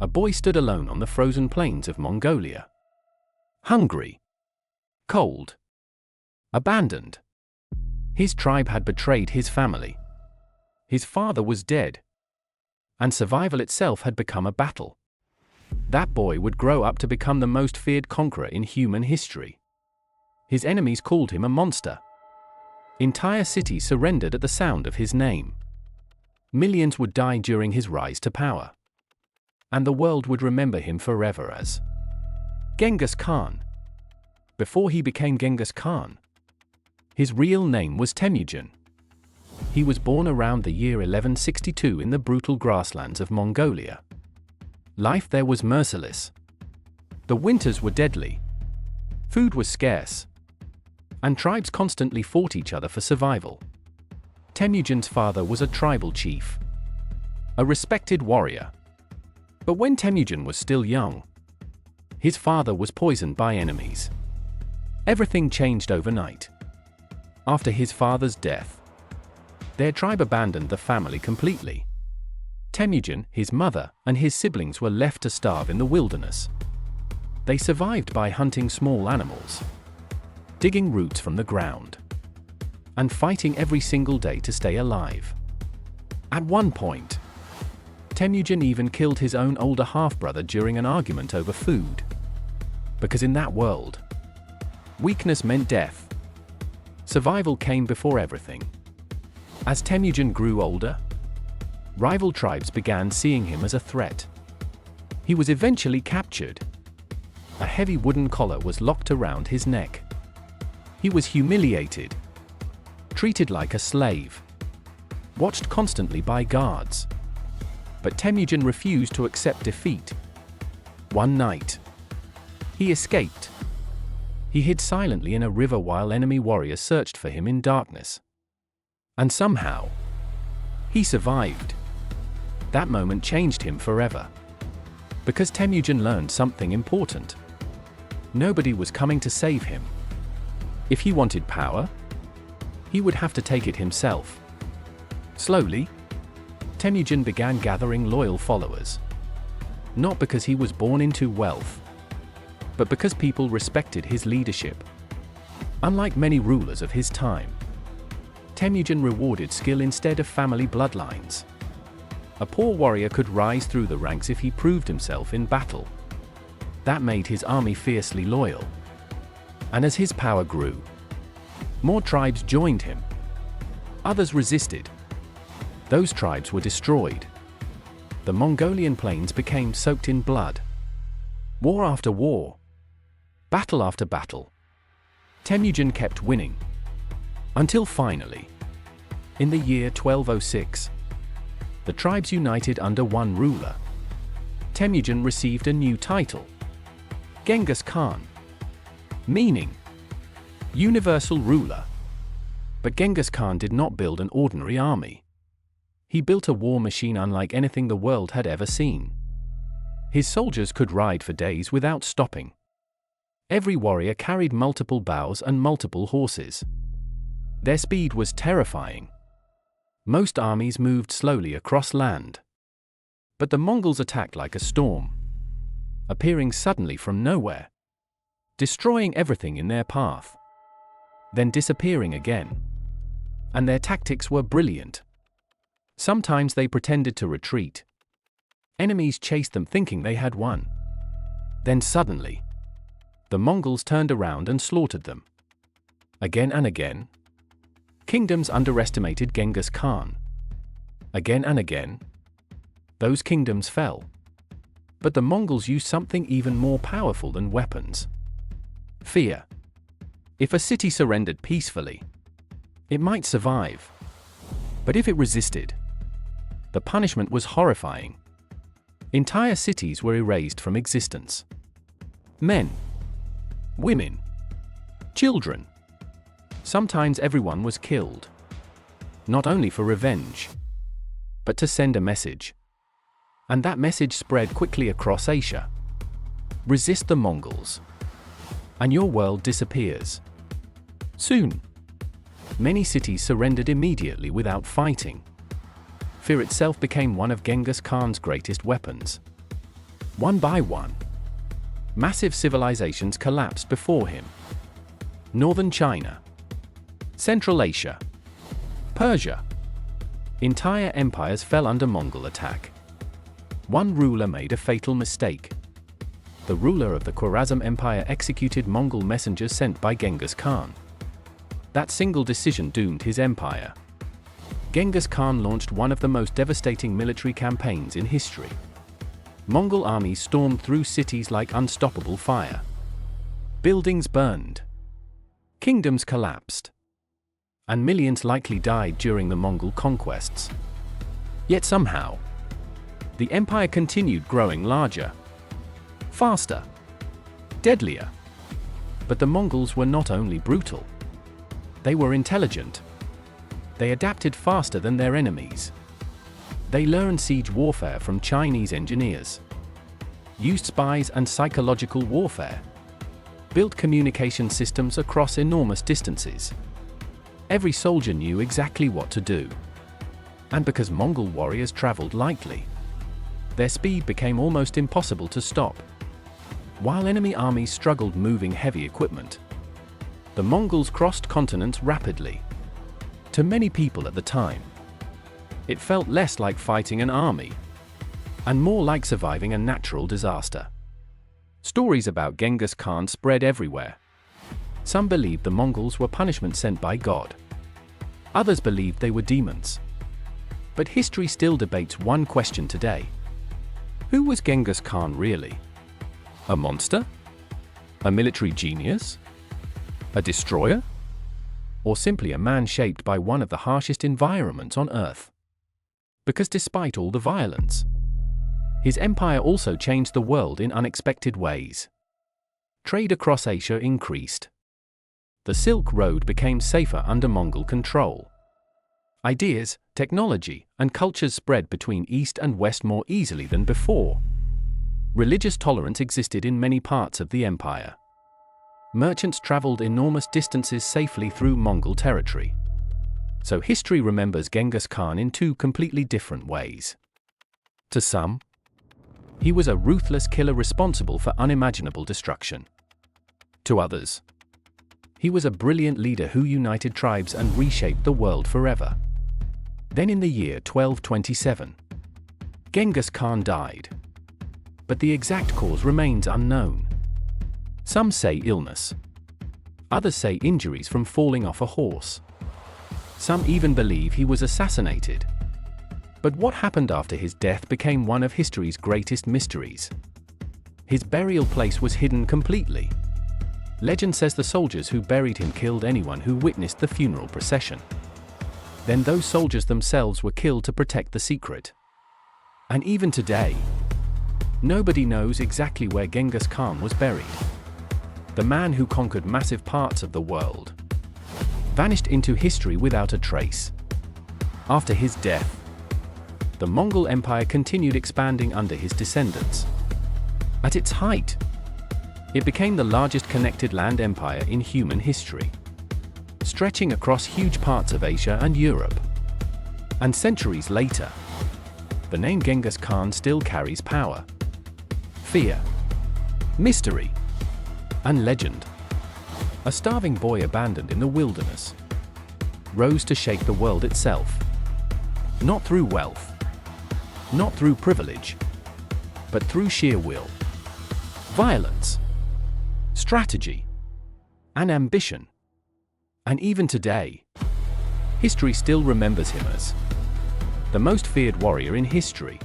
a boy stood alone on the frozen plains of Mongolia. Hungry, cold, abandoned. His tribe had betrayed his family. His father was dead, and survival itself had become a battle. That boy would grow up to become the most feared conqueror in human history. His enemies called him a monster. Entire cities surrendered at the sound of his name. Millions would die during his rise to power. And the world would remember him forever as Genghis Khan. Before he became Genghis Khan, his real name was Temujin. He was born around the year 1162 in the brutal grasslands of Mongolia. Life there was merciless. The winters were deadly. Food was scarce. And tribes constantly fought each other for survival. Temujin's father was a tribal chief, a respected warrior. But when Temujin was still young, his father was poisoned by enemies. Everything changed overnight. After his father's death, their tribe abandoned the family completely. Temujin, his mother, and his siblings were left to starve in the wilderness. They survived by hunting small animals, digging roots from the ground, and fighting every single day to stay alive. At one point, Temujin even killed his own older half-brother during an argument over food. Because in that world, weakness meant death. Survival came before everything. As Temujin grew older, rival tribes began seeing him as a threat. He was eventually captured. A heavy wooden collar was locked around his neck. He was humiliated, treated like a slave, watched constantly by guards. But Temujin refused to accept defeat. One night, he escaped. He hid silently in a river while enemy warriors searched for him in darkness. And somehow, he survived. That moment changed him forever. Because Temujin learned something important. Nobody was coming to save him. If he wanted power, he would have to take it himself. Slowly, Temujin began gathering loyal followers. Not because he was born into wealth, but because people respected his leadership. Unlike many rulers of his time, Temujin rewarded skill instead of family bloodlines. A poor warrior could rise through the ranks if he proved himself in battle. That made his army fiercely loyal. And as his power grew, more tribes joined him. Others resisted. Those tribes were destroyed. The Mongolian plains became soaked in blood. War after war, battle after battle. Temujin kept winning. Until finally, in the year 1206, the tribes united under one ruler. Temujin received a new title, Genghis Khan, meaning universal ruler. But Genghis Khan did not build an ordinary army. He built a war machine unlike anything the world had ever seen. His soldiers could ride for days without stopping. Every warrior carried multiple bows and multiple horses. Their speed was terrifying. Most armies moved slowly across land. But the Mongols attacked like a storm, appearing suddenly from nowhere, destroying everything in their path, then disappearing again. And their tactics were brilliant. Sometimes they pretended to retreat. Enemies chased them thinking they had won. Then suddenly, the Mongols turned around and slaughtered them. Again and again, kingdoms underestimated Genghis Khan. Again and again, those kingdoms fell. But the Mongols used something even more powerful than weapons: fear. If a city surrendered peacefully, it might survive. But if it resisted, the punishment was horrifying. Entire cities were erased from existence. Men, women, children. Sometimes everyone was killed. Not only for revenge, but to send a message. And that message spread quickly across Asia. Resist the Mongols, and your world disappears. Soon, many cities surrendered immediately without fighting. Fear itself became one of Genghis Khan's greatest weapons. One by one, massive civilizations collapsed before him. Northern China, Central Asia, Persia. Entire empires fell under Mongol attack. One ruler made a fatal mistake. The ruler of the Khwarezm Empire executed Mongol messengers sent by Genghis Khan. That single decision doomed his empire. Genghis Khan launched one of the most devastating military campaigns in history. Mongol armies stormed through cities like unstoppable fire. Buildings burned. Kingdoms collapsed. And millions likely died during the Mongol conquests. Yet somehow, the empire continued growing larger, faster, deadlier. But the Mongols were not only brutal. They were intelligent. They adapted faster than their enemies. They learned siege warfare from Chinese engineers, used spies and psychological warfare, built communication systems across enormous distances. Every soldier knew exactly what to do. And because Mongol warriors traveled lightly, their speed became almost impossible to stop. While enemy armies struggled moving heavy equipment, the Mongols crossed continents rapidly. To many people at the time, it felt less like fighting an army, and more like surviving a natural disaster. Stories about Genghis Khan spread everywhere. Some believed the Mongols were punishment sent by God. Others believed they were demons. But history still debates one question today. Who was Genghis Khan really? A monster? A military genius? A destroyer? Or simply a man shaped by one of the harshest environments on Earth? Because despite all the violence, his empire also changed the world in unexpected ways. Trade across Asia increased. The Silk Road became safer under Mongol control. Ideas, technology, and cultures spread between East and West more easily than before. Religious tolerance existed in many parts of the empire. Merchants traveled enormous distances safely through Mongol territory. So history remembers Genghis Khan in two completely different ways. To some, he was a ruthless killer responsible for unimaginable destruction. To others, he was a brilliant leader who united tribes and reshaped the world forever. Then in the year 1227, Genghis Khan died. But the exact cause remains unknown. Some say illness. Others say injuries from falling off a horse. Some even believe he was assassinated. But what happened after his death became one of history's greatest mysteries. His burial place was hidden completely. Legend says the soldiers who buried him killed anyone who witnessed the funeral procession. Then those soldiers themselves were killed to protect the secret. And even today, nobody knows exactly where Genghis Khan was buried. The man who conquered massive parts of the world vanished into history without a trace. After his death, the Mongol Empire continued expanding under his descendants. At its height, it became the largest connected land empire in human history, stretching across huge parts of Asia and Europe. And centuries later, the name Genghis Khan still carries power, fear, mystery, and legend. A starving boy abandoned in the wilderness rose to shake the world itself. Not through wealth, not through privilege, but through sheer will, violence, strategy, and ambition. And even today, history still remembers him as the most feared warrior in history.